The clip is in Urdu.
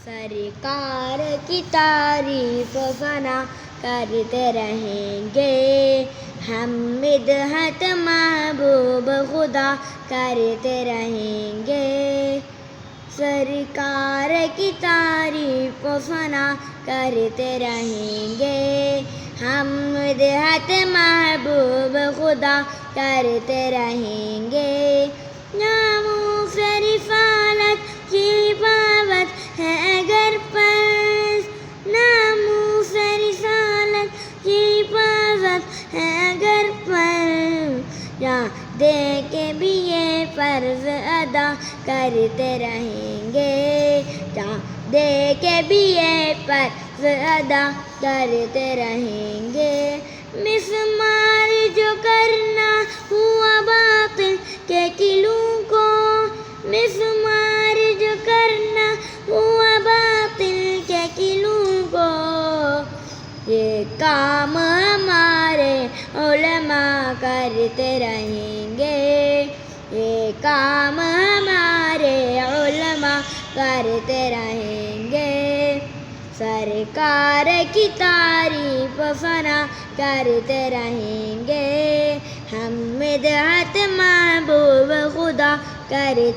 سرکار کی تعریف فنا کرتے رہیں گے، ہم مدحت محبوب خدا کرتے رہیں گے۔ سرکار کی تعریف فنا کرتے رہیں گے، ہم مدحت محبوب خدا کرتے رہیں گے۔ ناموس رسالت کی حفاظت ہے اگر فرض، ناموس رسالت کی حفاظت ہے اگر فرض، جان دے کے بھی یہ فرض ادا کرتے رہیں گے، جان دے کے بھی یہ فرض ادا کرتے رہیں گے۔ مسمار جو کرنا ہوا باطل کے قلعوں کو، مسمار جو کرنا ہوا باطل کے قلعوں کو، یہ کام ہمارے علماء کرتے رہیں گے، یہ کام ہمارے علماء کرتے رہیں گے۔ سرکار کی تعریف فنا کرتے رہیں گے، ہم مدحت محبوب خدا کرتے